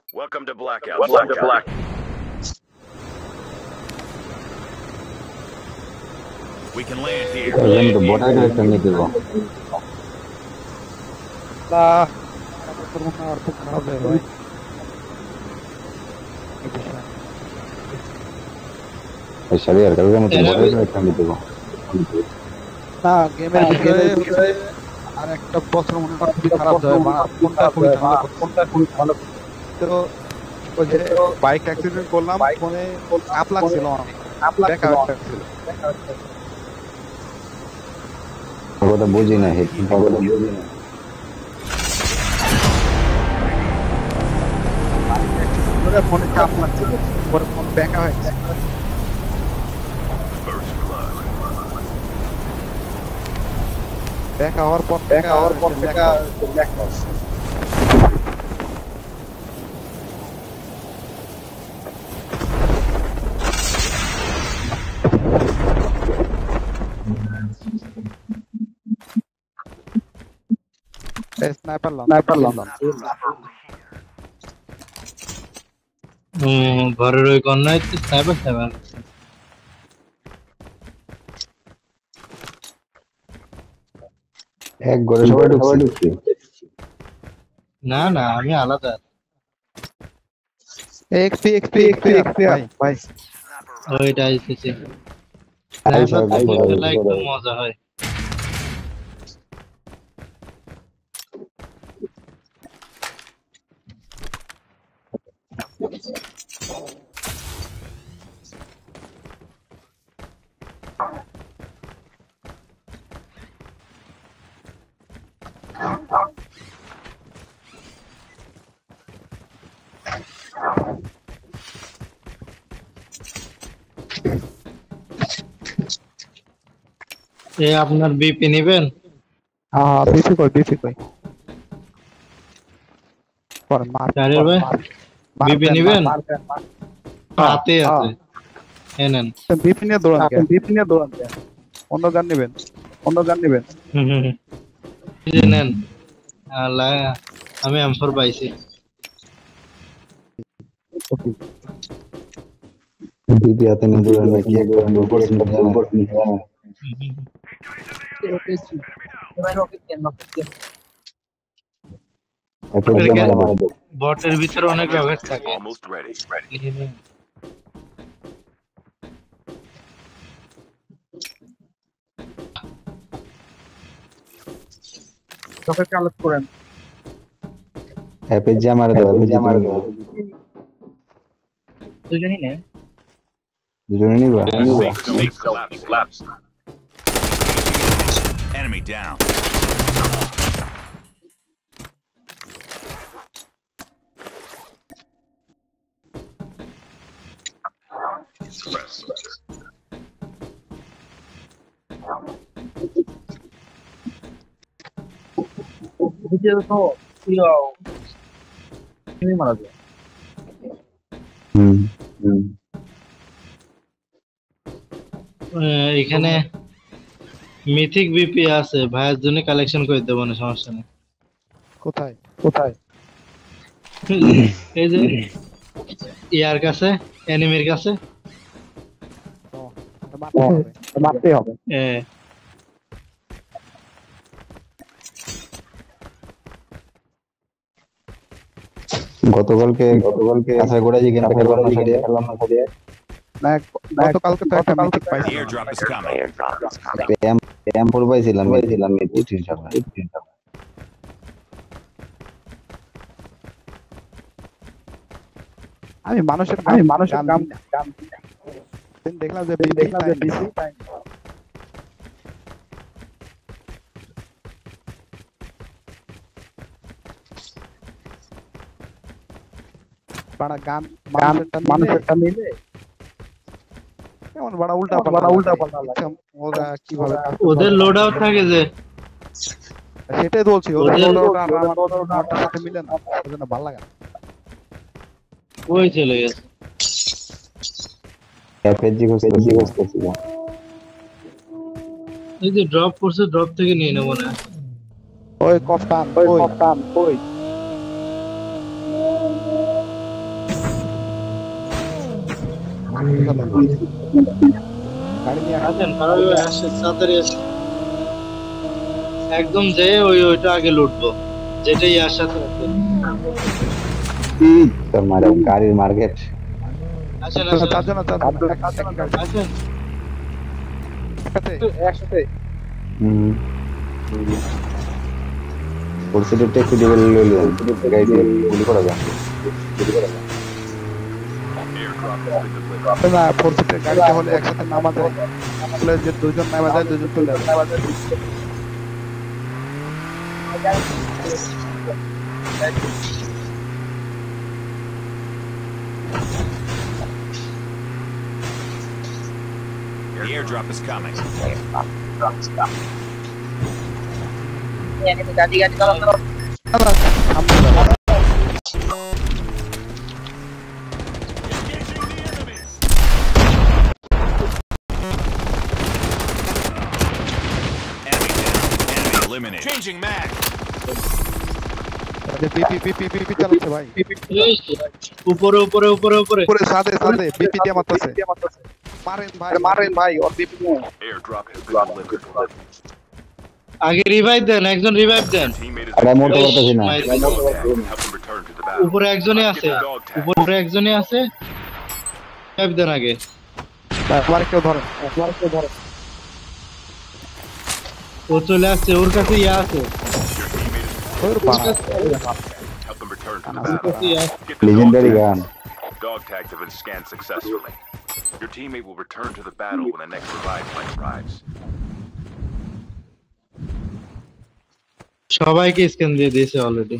Welcome to Blackout. Welcome to Black. We can land here. Land the border একটা নিয়ে দেব লা corona আর তো খারাপ হয়ে ভাই এই শালি আর কালকে মত border একটা নিয়ে দেব না গেমের বিষয়ে আর একটা বছর মনে হয় খুবই খারাপ যায় কোনটা খুবই ভালো তো ওই যে বাইক অ্যাক্সিডেন্ট করলাম ফোনে আপ লাগছিল দেখা ছিল কথা বুঝি না হেড কথা বুঝি না ওরে ফোনে চাপ লাগছিল পরে ফোন ব্যাকা হয়ে গেছে ব্যাকা হওয়ার পর দেখা স্নাইপার লন ঘরের ওই কর্নারে স্নাইপার এক ঘরে সবাই ঢুকছে না না আমি আলাদা এক্সপি ভাই ওইটা এসেছে স্নাইপার একদম মজা হয় আপনার বিপি নেবেন হ্যাঁ বিপি কই পর মার বিপি নেবেন হাতে আছে এনেন বিপি নিয়ে দৌড়ান অন্য গান নেবেন নেন আল্লাহ আমি M4 পাইছি বিপি হাতে নিয়ে দৌড়ান কি একবার উপরে বটের ভিতরে অনেক রকেট থাকে রকেট কালেক্ট করেন এপিজি আমারে দাও দুজনই নিবা Enemy down. এখানে মিথিক বিপি আছে ভাইয়ের জন্য কালেকশন করে দেব না সমস্যা নেই কোথায় এই যে ইয়ার কাছে এনিমির কাছে মারতে হবে গতকালকে কাঁচা গোড়া যে গেমটা খেললাম না সারিয়ে না গতকালকে তো একটা মিথিক পাইছি Airdrop is coming. M4 পাইছিলাম মিথিক হিসাবে আমি মানুষের কাম দেখলাম যে বিসি বড় গান মানুষেরটা নিলে কেমন বড় উল্টা পাল্টা লাগে ওরা কিভাবে ওদের লোড আউট থাকে যে সেটাই বলছি ওদের লোড আউট আর আমার সাথে মিলে না সেজন্য ভালো লাগে ওই চলে গেছে এপিজি করতেছি এই যে ড্রপ করছে ড্রপ থেকে নিয়ে নেব না ওই কপ্তান গাড়ি নিয়ে আসেন কারণ আসে তাড়াতাড়ি আসেন। একদম যে ওইটা আগে লুটবো, যেটাই আসার সাথে। তোর মারা গাড়ির মার্কেট আসেন আসেন চারজন আসেন। একসাথে পরিস্থিতিটা একটু ডিবেল লইলো গাড়ি দিয়ে গুলি করা যায় না ফোর্সের গাড়িতে হলে একসাথে নামা যায়, তাহলে যে দুজন নামা যায় দুজন চলে যাবে। The airdrop is coming. Enemy down. Enemy eliminated. Changing mag. BP চালাচ্ছে ভাই, উপরে উপরে উপরে উপরে পুরো সাদে বিপি দিয়ে মারতেছে। মারেন ভাই ওর বিপি নিয়ে। Airdrop has been delivered. আগে রিভাইভ দেন, একজন রিভাইভ দেন। Teammate is আরে মরতে পারতেছি না dog tag. Help them return to the battle. উপরে একজনই আছে, উপরে একজনই আছে, রিভাইভ দেন আগে। আমার কেউ ধরে ও চলে আসছে, ওর কাছে ইয়া আছে। Your teammate is help them return to the or battle. কাছে ইয়া আছে। Get the dog legendary tags. gun Dog tags have been scanned successfully. Your teammate will return to the battle when the next revive flight arrives. সবাইকে scan দিয়ে দিয়েছে already.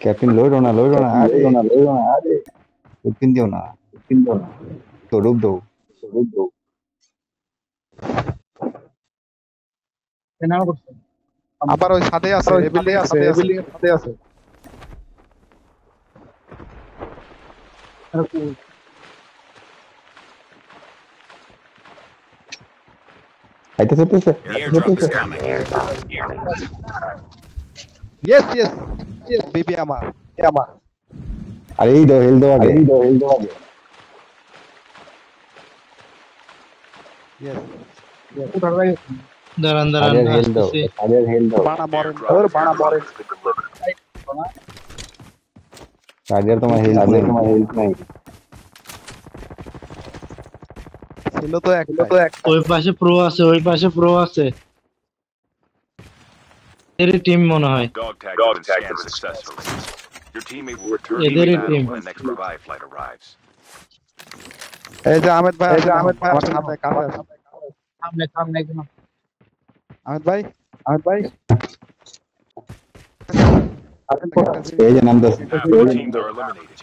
Captain লইরো না আরে উৎপিন দিও না তো রূপ দাও আবার ওই সাথে আছে, বিল্ডিং এর সাথে আছে। আইতেছে The airdrop is coming. Yes BP আমার আরে এই দাও হেল দাও আগে ইয়েস দাঁড়ান আগে হেল দাও আসতেছি। বানা মরেন Airdrop has been delivered. আগে তোমার হেল নাই ছিল তো এক ওই পাশে প্রো আছে, ওই পাশে প্রো আছে। এর টিম মনে হয়। Dog tags have been scanned successfully. Your teammate will return to the এদেরই battle team. when the next revive flight arrives. এই যে আহমেদ ভাই আমার সামনে কাছে আছে। সামনে একজন। আহমেদ ভাই এই যে নাম দাও Half your teams are eliminated.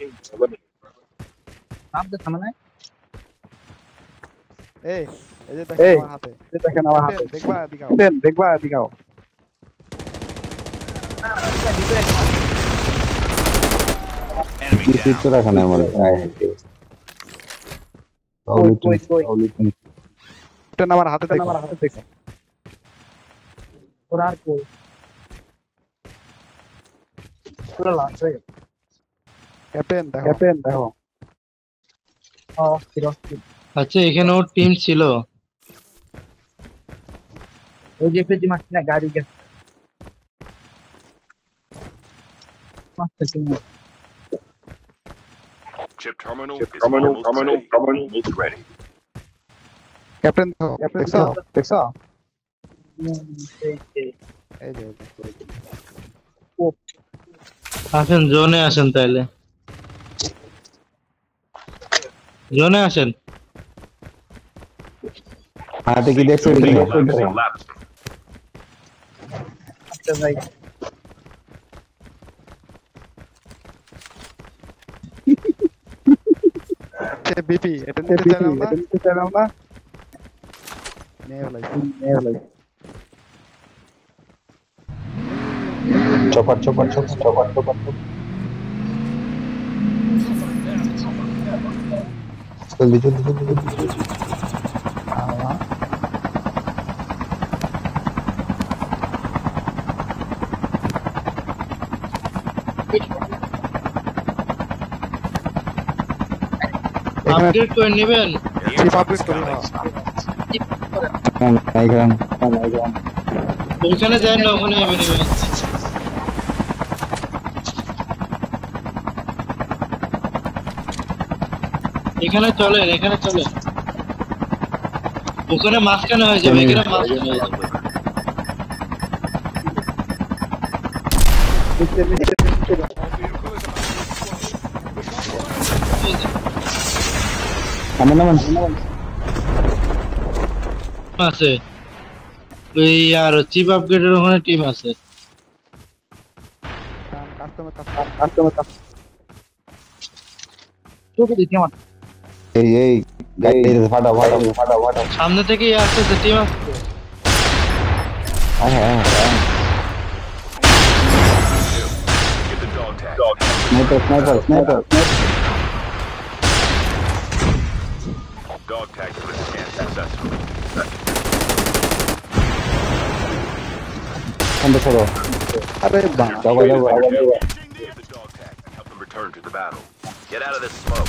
এই যে দেখেন আমার হাতে দেখবা দিগাও Enemy সিট তো down. রাখা নাই আমার আমার হাতে দেখো ক্যাপ্টেন দেখো আচ্ছা এখানে ওর টিম ছিল। ওই যে ফেজি মারছি না গাড়ি গেছে Chip terminal is almost ready. Captain দেখছো এই যে আসেন জোনে আসেন, তাইলে জোনে আসেন। হাতে কি দেখছো Elapsed. আচ্ছা ভাই বিপি এটা নিতে চাইলাম না নিয়ে ফেলাই চপার জলদি আপডেট করে নেবেন। চিপ আপডেট করি না ওইখানে যাই না, ওখানে যাবেন নেবেন। এখানে চলেন, এখানে চলেন। ওখানে মাঝখানে হয়ে যাবে, এখানে মাঝখানে হয়ে যাবে। আছে ওই আর চিপ আপগ্রেডের ওখানে টিম আছে। চোখে দেখি আমার এই গাড়ি ফাটাও ফাটাও ফাটাও ফাটাও সামনে থেকেই আসতেছে টিম আসছে। হ্যাঁ Get the dog tag. Sniper sniper sniper Dog tag has been scanned successfully. সামনে সরো আরে বাবা যাও যাও Get the dog tag and help them return to the battle. Get out of this smoke.